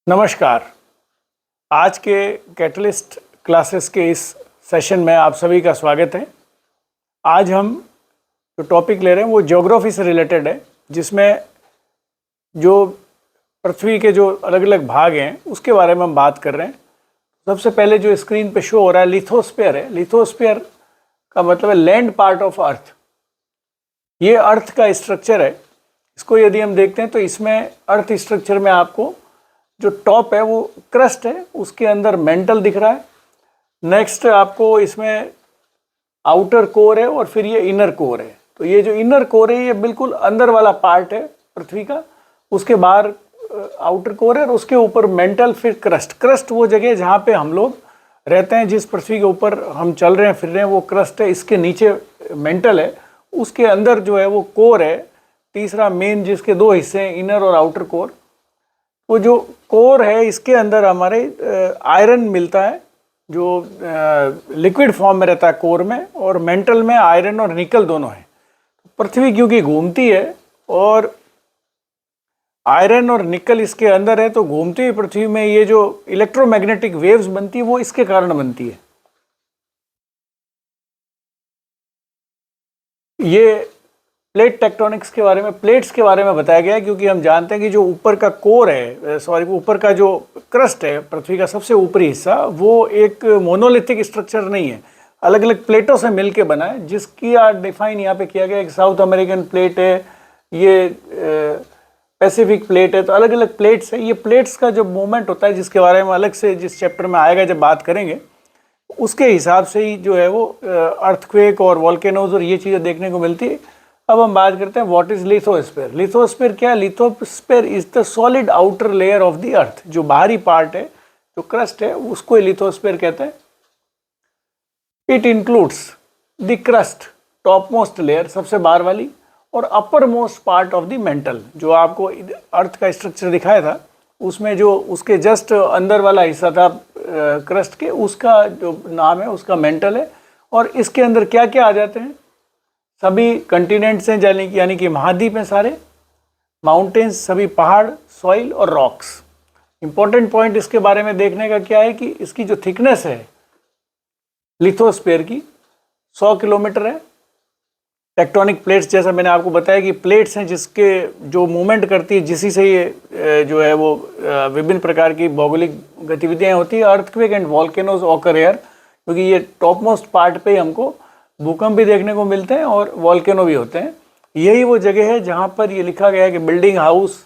नमस्कार। आज के कैटलिस्ट क्लासेस के इस सेशन में आप सभी का स्वागत है। आज हम जो टॉपिक ले रहे हैं वो ज्योग्राफी से रिलेटेड है, जिसमें जो पृथ्वी के जो अलग अलग भाग हैं उसके बारे में हम बात कर रहे हैं। सबसे पहले जो स्क्रीन पे शो हो रहा है लिथोस्फीयर है। लिथोस्फीयर का मतलब है लैंड पार्ट ऑफ अर्थ। ये अर्थ का स्ट्रक्चर है। इसको यदि हम देखते हैं तो इसमें अर्थ स्ट्रक्चर में आपको जो टॉप है वो क्रस्ट है, उसके अंदर मेंटल दिख रहा है। नेक्स्ट आपको इसमें आउटर कोर है और फिर ये इनर कोर है। तो ये जो इनर कोर है ये बिल्कुल अंदर वाला पार्ट है पृथ्वी का। उसके बाहर आउटर कोर है और उसके ऊपर मेंटल, फिर क्रस्ट। क्रस्ट वो जगह जहाँ पे हम लोग रहते हैं, जिस पृथ्वी के ऊपर हम चल रहे हैं फिर रहे हैं, वो क्रस्ट है। इसके नीचे मेंटल है, उसके अंदर जो है वो कोर है। तीसरा मेन जिसके दो हिस्से हैं, इनर और आउटर कोर। वो जो कोर है इसके अंदर हमारे आयरन मिलता है, जो लिक्विड फॉर्म में रहता है कोर में, और मेंटल में आयरन और निकल दोनों है। पृथ्वी क्योंकि घूमती है और आयरन और निकल इसके अंदर है, तो घूमती हुई पृथ्वी में ये जो इलेक्ट्रोमैग्नेटिक वेव्स बनती है वो इसके कारण बनती है। ये प्लेट टेक्टोनिक्स के बारे में, प्लेट्स के बारे में बताया गया है, क्योंकि हम जानते हैं कि जो ऊपर का कोर है, ऊपर का जो क्रस्ट है पृथ्वी का सबसे ऊपरी हिस्सा, वो एक मोनोलिथिक स्ट्रक्चर नहीं है, अलग अलग प्लेटों से मिलके बना है, जिसकी डिफाइन यहाँ पे किया गया है कि साउथ अमेरिकन प्लेट है, ये पैसिफिक प्लेट है। तो अलग अलग प्लेट्स है। ये प्लेट्स का जो मूवमेंट होता है, जिसके बारे में अलग से जिस चैप्टर में आएगा जब बात करेंगे, उसके हिसाब से ही जो है वो अर्थक्वेक और वॉल्केनोज और ये चीज़ें देखने को मिलती है। अब हम बात करते हैं व्हाट इज लिथोस्फीयर। लिथोस्फीयर क्या है? Lithosphere is the solid outer layer of the earth. जो बाहरी पार्ट है, जो क्रस्ट है, उसको लिथोस्फीयर कहते हैं। It includes the crust, top most layer सबसे बाहर वाली, और upper most part of the mental. जो आपको अर्थ का स्ट्रक्चर दिखाया था उसमें जो उसके जस्ट अंदर वाला हिस्सा था क्रस्ट के, उसका जो नाम है उसका मेंटल है। और इसके अंदर क्या क्या आ जाते हैं? सभी कंटिनेंट्स हैं, यानी कि महाद्वीप हैं सारे, माउंटेन्स, सभी पहाड़, सॉइल और रॉक्स। इंपॉर्टेंट पॉइंट इसके बारे में देखने का क्या है कि इसकी जो थिकनेस है लिथोस्फीयर की 100 किलोमीटर है। टेक्टोनिक प्लेट्स, जैसा मैंने आपको बताया कि प्लेट्स हैं जिसके जो मूवमेंट करती है, जिसी से ये जो है वो विभिन्न प्रकार की भौगोलिक गतिविधियाँ होती है। Earthquake and volcanoes occur here, क्योंकि ये टॉप मोस्ट पार्ट पे ही हमको भूकंप भी देखने को मिलते हैं और वॉल्केनो भी होते हैं। यही वो जगह है जहाँ पर ये लिखा गया है कि building, house,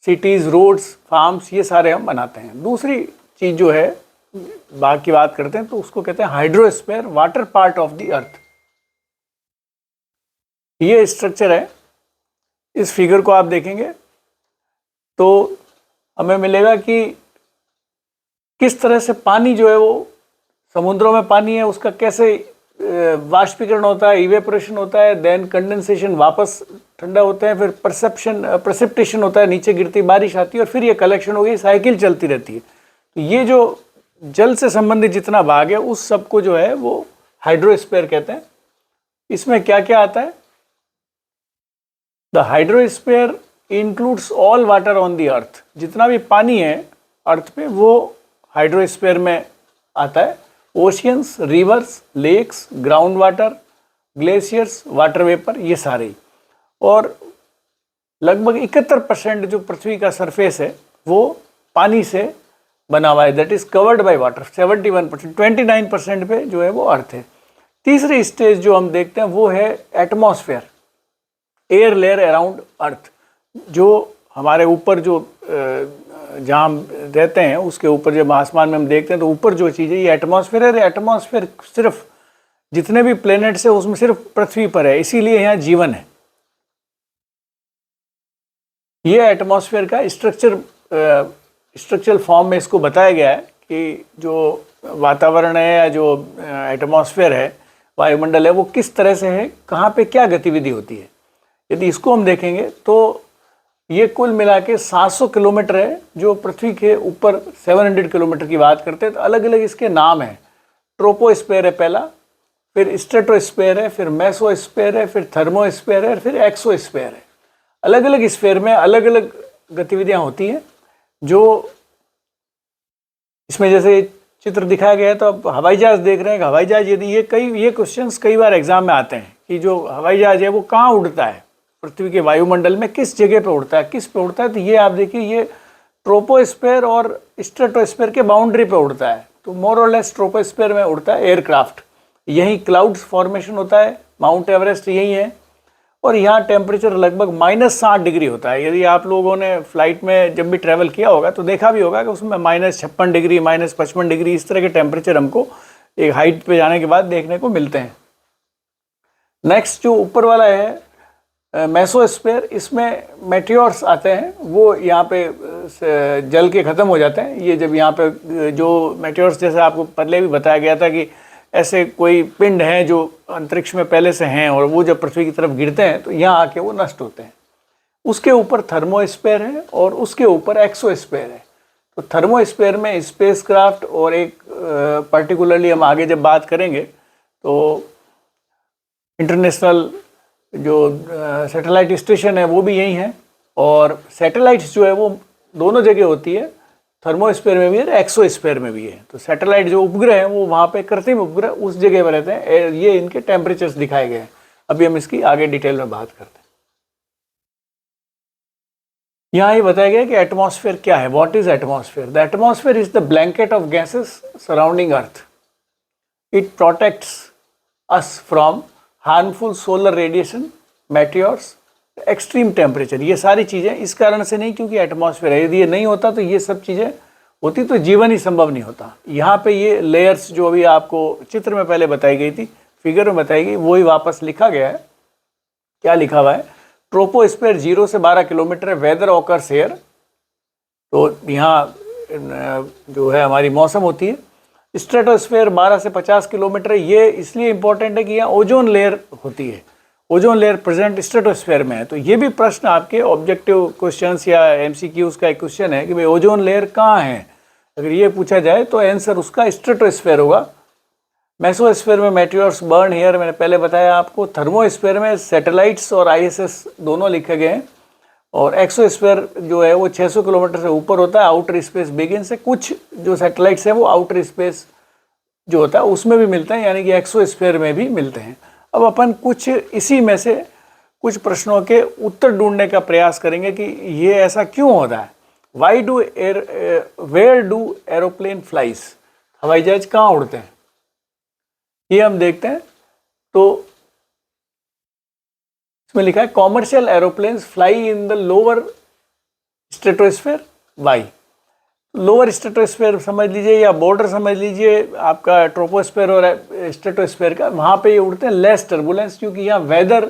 cities, roads, farms, ये सारे हम बनाते हैं। दूसरी चीज़ जो है, बाग की बात करते हैं तो उसको कहते हैं hydrosphere, water part of the earth. ये स्ट्रक्चर है। इस फिगर को आप देखेंगे तो हमें मिलेगा कि किस तरह से पानी जो है वो, समुद्रों में पानी है, उसका कैसे वाष्पीकरण होता है, इवेपोरेशन होता है, देन कंडेंसेशन, वापस ठंडा होता है, फिर प्रेसिपिटेशन होता है, नीचे गिरती बारिश आती है, और फिर ये कलेक्शन हो गई, साइकिल चलती रहती है। तो ये जो जल से संबंधित जितना भाग है उस सब को जो है वो हाइड्रोस्फीयर कहते हैं। इसमें क्या क्या आता है? The hydrosphere includes all water on the earth. जितना भी पानी है अर्थ पे वो हाइड्रोस्फीयर में आता है। Oceans, rivers, lakes, ground water, glaciers, water vapour, ये सारे। और लगभग 71% जो पृथ्वी का सरफेस है वो पानी से बना हुआ है, that is covered by water. 71%, 29% पे जो है वो अर्थ है। तीसरी स्टेज जो हम देखते हैं वो है एटमॉस्फेयर, एयर लेयर अराउंड अर्थ। जो हमारे ऊपर जो जहाँ हम रहते हैं उसके ऊपर जब आसमान में हम देखते हैं तो ऊपर जो चीज़ है ये एटमॉस्फेयर है। एटमॉस्फेयर सिर्फ जितने भी प्लेनेट्स है उसमें सिर्फ पृथ्वी पर है, इसीलिए यहाँ जीवन है। ये एटमॉस्फेयर का स्ट्रक्चरल फॉर्म में इसको बताया गया है कि जो वातावरण है या जो एटमॉस्फेयर है, वायुमंडल है, वो किस तरह से है, कहाँ पे क्या गतिविधि होती है। यदि इसको हम देखेंगे तो ये कुल मिला के 700 किलोमीटर है जो पृथ्वी के ऊपर। 700 किलोमीटर की बात करते हैं तो अलग अलग इसके नाम हैं। ट्रोपोस्फीयर है पहला, फिर स्ट्रेटोस्फीयर है, फिर मेसोस्फीयर है, फिर थर्मोस्फीयर है, फिर एक्सोस्फीयर है। अलग अलग स्फीयर में अलग अलग गतिविधियां होती हैं जो इसमें जैसे चित्र दिखाया गया है तो अब हवाई जहाज़ देख रहे हैं कि हवाई जहाज़ यदि ये क्वेश्चंस कई बार एग्जाम में आते हैं कि जो हवाई जहाज़ है वो कहाँ उड़ता है, पृथ्वी के वायुमंडल में किस जगह पे उड़ता है, किस पे उड़ता है। तो ये आप देखिए ये ट्रोपोस्फेयर और स्ट्रेटोस्फेयर के बाउंड्री पे उड़ता है। तो मोर और लेस ट्रोपोस्फेयर में उड़ता है एयरक्राफ्ट, यहीं क्लाउड्स फॉर्मेशन होता है, माउंट एवरेस्ट यही है, और यहाँ टेम्परेचर लगभग -60 डिग्री होता है। यदि आप लोगों ने फ्लाइट में जब भी ट्रैवल किया होगा तो देखा भी होगा कि उसमें -56 डिग्री, -55 डिग्री इस तरह के टेम्परेचर हमको एक हाइट पे जाने के बाद देखने को मिलते हैं। नेक्स्ट जो ऊपर वाला है मेसोस्फीयर, इसमें मेटियोर्स आते हैं, वो यहाँ पे जल के ख़त्म हो जाते हैं। ये जब यहाँ पे जो मेटियोर्स, जैसे आपको पहले भी बताया गया था कि ऐसे कोई पिंड हैं जो अंतरिक्ष में पहले से हैं और वो जब पृथ्वी की तरफ गिरते हैं तो यहाँ आके वो नष्ट होते हैं। उसके ऊपर थर्मोस्फीयर है और उसके ऊपर एक्सोस्फीयर है। तो थर्मोस्फीयर में स्पेसक्राफ्ट और एक पर्टिकुलरली हम आगे जब बात करेंगे तो इंटरनेशनल जो सैटेलाइट स्टेशन है वो भी यही है, और सैटेलाइट्स जो है वो दोनों जगह होती है, थर्मोस्फीयर में भी है, एक्सोस्फीयर में भी है। तो सैटेलाइट जो उपग्रह हैं वो वहाँ पे कृत्रिम उपग्रह उस जगह पर रहते हैं। ये इनके टेम्परेचर्स दिखाए गए हैं। अभी हम इसकी आगे डिटेल में बात करते हैं। यहाँ ये बताया गया कि एटमॉस्फेयर क्या है। What is atmosphere? The atmosphere is the blanket of gases surrounding Earth. It protects us from harmful solar radiation, meteors, extreme temperature. ये सारी चीज़ें इस कारण से नहीं क्योंकि एटमॉस्फेयर है। यदि ये नहीं होता तो ये सब चीज़ें होती तो जीवन ही संभव नहीं होता। यहाँ पे ये लेयर्स जो अभी आपको चित्र में पहले बताई गई थी, फिगर में बताई गई, वही वापस लिखा गया है। क्या लिखा हुआ है? ट्रोपोस्फेयर 0 से 12 किलोमीटर है, वेदर ऑकर्स हियर। तो यहाँ जो है हमारी मौसम होती है। स्ट्रेटोस्फेयर 12 से 50 किलोमीटर है। ये इसलिए इंपॉर्टेंट है कि यहाँ ओजोन लेयर होती है। ओजोन लेयर प्रेजेंट स्ट्रेटोस्फेयर में है। तो ये भी प्रश्न आपके ऑब्जेक्टिव क्वेश्चंस या एमसीक्यूज का एक क्वेश्चन है कि भाई ओजोन लेयर कहाँ है। अगर ये पूछा जाए तो आंसर उसका स्ट्रेटोस्फेयर होगा। मेसोस्फेयर में मेटियोर्स बर्न हियर, मैंने पहले बताया आपको। थर्मोस्फेयर में सैटेलाइट्स और आईएसएस दोनों लिखे गए हैं। और एक्सोस्फेयर जो है वो 600 किलोमीटर से ऊपर होता है, आउटर स्पेस बिगिन से। कुछ जो सैटेलाइट्स हैं वो आउटर स्पेस जो होता है उसमें भी मिलते हैं, यानी कि एक्सोस्फेयर में भी मिलते हैं। अब अपन कुछ इसी में से कुछ प्रश्नों के उत्तर ढूंढने का प्रयास करेंगे कि ये ऐसा क्यों होता है। Where do aeroplane flies? हवाई जहाज कहाँ उड़ते हैं, ये हम देखते हैं। तो इसमें लिखा है commercial aeroplanes fly in the lower stratosphere. Why? Lower stratosphere समझ लीजिए या बॉर्डर समझ लीजिए आपका ट्रोपोस्फेयर और स्ट्रेटोस्फेयर का, वहाँ पे ये उड़ते हैं लेस टर्बुलेंस, क्योंकि यहाँ वेदर,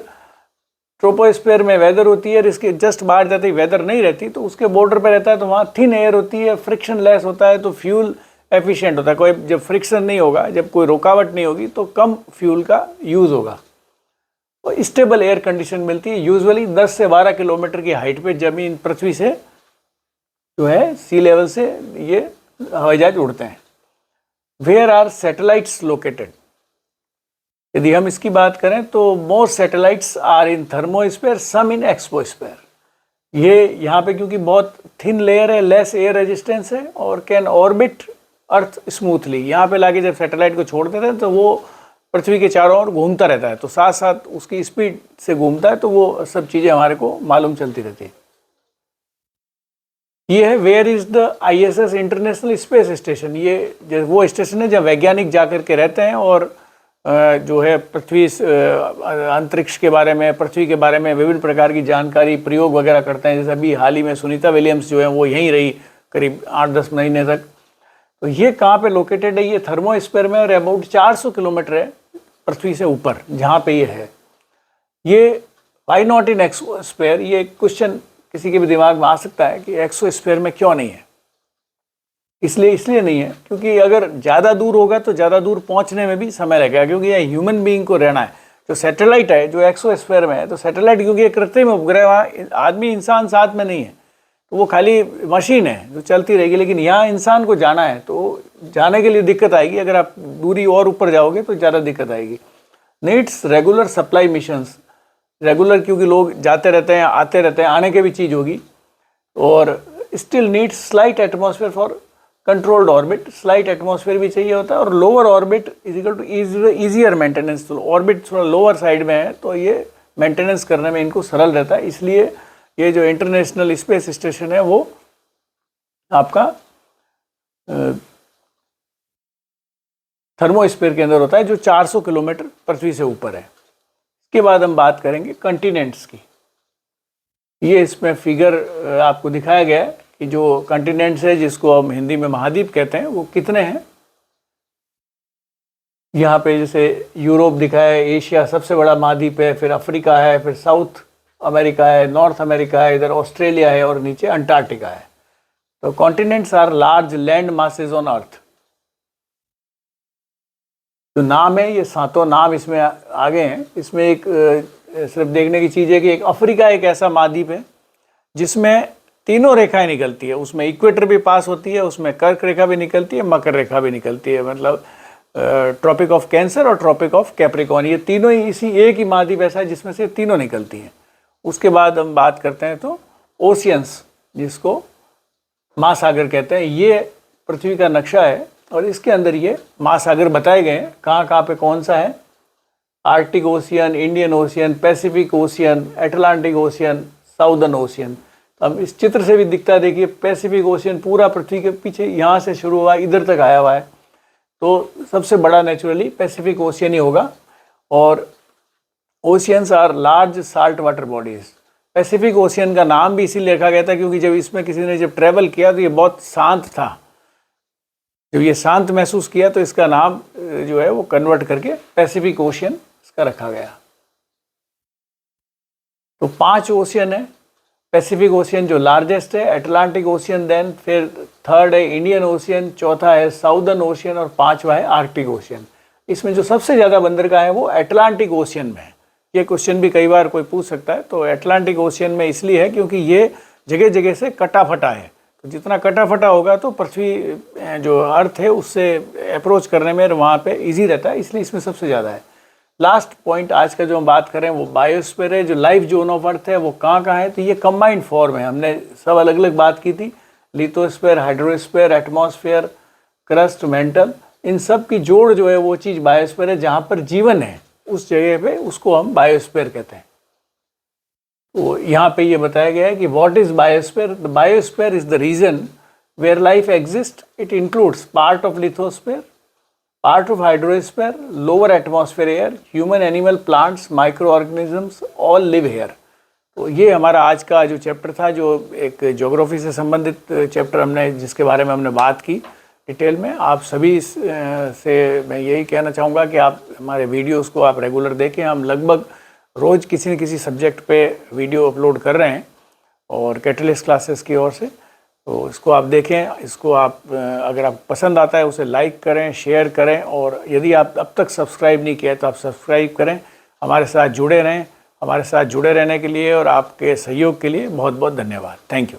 ट्रोपोस्फेयर में वेदर होती है, इसके जस्ट बाहर जाते ही वेदर नहीं रहती, तो उसके बॉर्डर पे रहता है, तो वहाँ थिन एयर होती है, फ्रिक्शन लेस होता है, तो फ्यूल एफिशिएंट होता है। कोई जब फ्रिक्शन नहीं होगा, जब कोई रुकावट नहीं होगी तो कम फ्यूल का यूज़ होगा और स्टेबल एयर कंडीशन मिलती है। यूजुअली 10 से 12 किलोमीटर की हाइट पे जमीन पृथ्वी से जो है सी लेवल से ये हवाई जहाज उड़ते हैं। Where are satellites located? यदि हम इसकी बात करें तो more satellites are in thermosphere, some in exosphere. ये यहाँ पे क्योंकि बहुत थिन लेयर है, लेस एयर रेजिस्टेंस है और कैन ऑर्बिट अर्थ स्मूथली। यहाँ पे लाके जब सैटेलाइट को छोड़ देते हैं तो वो पृथ्वी के चारों ओर घूमता रहता है, तो साथ साथ उसकी स्पीड से घूमता है, तो वो सब चीज़ें हमारे को मालूम चलती रहती है। ये है where is the ISS international space station. ये वो स्टेशन है जहाँ वैज्ञानिक जाकर के रहते हैं और जो है पृथ्वी अंतरिक्ष के बारे में, पृथ्वी के बारे में विभिन्न प्रकार की जानकारी, प्रयोग वगैरह करते हैं। जैसे अभी हाल ही में सुनीता विलियम्स जो है वो यहीं रही करीब 8-10 महीने तक। तो ये कहाँ पे लोकेटेड है? ये थर्मोस्फेयर में और अबाउट 400 किलोमीटर है पृथ्वी से ऊपर जहाँ पे ये है। ये वाई नॉट इन एक्सोस्फेयर? ये क्वेश्चन किसी के भी दिमाग में आ सकता है कि एक्सोस्फेयर में क्यों नहीं है। इसलिए नहीं है क्योंकि अगर ज़्यादा दूर होगा तो ज़्यादा दूर पहुंचने में भी समय लगेगा, क्योंकि ये ह्यूमन बीइंग को रहना है। जो सैटेलाइट है जो एक्सोस्फेयर में है, तो सैटेलाइट क्योंकि एक कृत्रिम उपग्रह, वहाँ आदमी इंसान साथ में नहीं है, तो वो खाली मशीन है जो चलती रहेगी। लेकिन यहाँ इंसान को जाना है तो जाने के लिए दिक्कत आएगी। अगर आप दूरी और ऊपर जाओगे तो ज़्यादा दिक्कत आएगी। Needs regular supply missions. Regular क्योंकि लोग जाते रहते हैं, आते रहते हैं, आने की भी चीज़ होगी। और still needs slight atmosphere for controlled orbit, slight atmosphere भी चाहिए होता है, और lower orbit is equal to easier maintenance. तो ऑर्बिट थोड़ा लोअर साइड में है तो ये मेंटेनेंस करने में इनको सरल रहता है, इसलिए ये जो इंटरनेशनल स्पेस स्टेशन है वो आपका थर्मोस्फीयर के अंदर होता है, जो 400 किलोमीटर पृथ्वी से ऊपर है। इसके बाद हम बात करेंगे कॉन्टिनेंट्स की। ये इसमें फिगर आपको दिखाया गया है कि जो कॉन्टिनेंट्स है, जिसको हम हिंदी में महाद्वीप कहते हैं, वो कितने हैं। यहाँ पे जैसे यूरोप दिखा है, एशिया सबसे बड़ा महाद्वीप है, फिर अफ्रीका है, फिर साउथ अमेरिका है, नॉर्थ अमेरिका है, इधर ऑस्ट्रेलिया है, और नीचे अंटार्कटिका है। तो continents are large land masses on earth. जो नाम है, ये सातों नाम इसमें आगे हैं। इसमें एक सिर्फ देखने की चीज़ है कि एक अफ्रीका एक ऐसा महाद्वीप है जिसमें तीनों रेखाएं निकलती है। उसमें इक्वेटर भी पास होती है, उसमें कर्क रेखा भी निकलती है, मकर रेखा भी निकलती है, मतलब ट्रॉपिक ऑफ कैंसर और ट्रॉपिक ऑफ कैप्रिकॉर्न, ये तीनों ही इसी एक ही महाद्वीप ऐसा है जिसमें से तीनों निकलती हैं। उसके बाद हम बात करते हैं तो ओशियंस, जिसको महासागर कहते हैं। ये पृथ्वी का नक्शा है और इसके अंदर ये महासागर बताए गए हैं, कहाँ कहाँ पे कौन सा है। Arctic ocean, Indian ocean, Pacific ocean, Atlantic ocean, southern ocean. अब इस चित्र से भी दिखता है, देखिए पैसिफिक ओशियन पूरा पृथ्वी के पीछे यहाँ से शुरू हुआ इधर तक आया हुआ है, तो सबसे बड़ा नेचुरली पैसिफिक ओशियन ही होगा। और oceans are large salt water bodies. Pacific Ocean का नाम भी इसीलिए रखा गया था क्योंकि जब इसमें किसी ने जब ट्रैवल किया तो ये बहुत शांत था। जब ये शांत महसूस किया तो इसका नाम जो है वो कन्वर्ट करके पैसिफिक ओशियन इसका रखा गया। तो 5 ओशियन है। पैसिफिक ओशियन जो लार्जेस्ट है, अटलांटिक ओशियन, देन फिर थर्ड है इंडियन ओशियन, चौथा है साउदर्न ओशियन और 5वां है आर्कटिक ओशियन। इसमें जो सबसे ज़्यादा बंदरगाह है वो अटलांटिक ओशियन में है। ये क्वेश्चन भी कई बार कोई पूछ सकता है। तो अटलांटिक ओशियन में इसलिए है क्योंकि ये जगह जगह से कटा फटा है, तो जितना कटा फटा होगा तो पृथ्वी जो अर्थ है उससे अप्रोच करने में वहाँ पे इजी रहता है, इसलिए इसमें सबसे ज़्यादा है। लास्ट पॉइंट आज का जो हम बात करें वो बायोस्फीयर है। जो लाइफ जोन ऑफ अर्थ है वो कहाँ कहाँ है, तो ये कंबाइंड फॉर्म है। हमने सब अलग अलग बात की थी, lithosphere, hydrosphere, atmosphere, crust, mantle, इन सब की जोड़ जो है वो चीज़ बायोस्फीयर है। जहाँ पर जीवन है उस जगह पे उसको हम बायोस्फीयर कहते हैं। तो यहाँ पे ये बताया गया है कि what is biosphere. The biosphere is the region where life exist. It includes part of lithosphere, part of hydrosphere, lower atmosphere air, human, animal, plants, micro organisms all live here. तो ये हमारा आज का जो चैप्टर था, जो एक geography से संबंधित चैप्टर हमने जिसके बारे में हमने बात की डिटेल में। आप सभी से मैं यही कहना चाहूँगा कि आप हमारे वीडियोस को आप रेगुलर देखें। हम लगभग रोज़ किसी न किसी सब्जेक्ट पे वीडियो अपलोड कर रहे हैं और कैटलिस्ट क्लासेस की ओर से, तो इसको आप देखें। इसको आप अगर आपको पसंद आता है उसे लाइक करें, शेयर करें, और यदि आप अब तक सब्सक्राइब नहीं किया तो आप सब्सक्राइब करें। हमारे साथ जुड़े रहें। हमारे साथ जुड़े रहने के लिए और आपके सहयोग के लिए बहुत बहुत धन्यवाद। Thank you.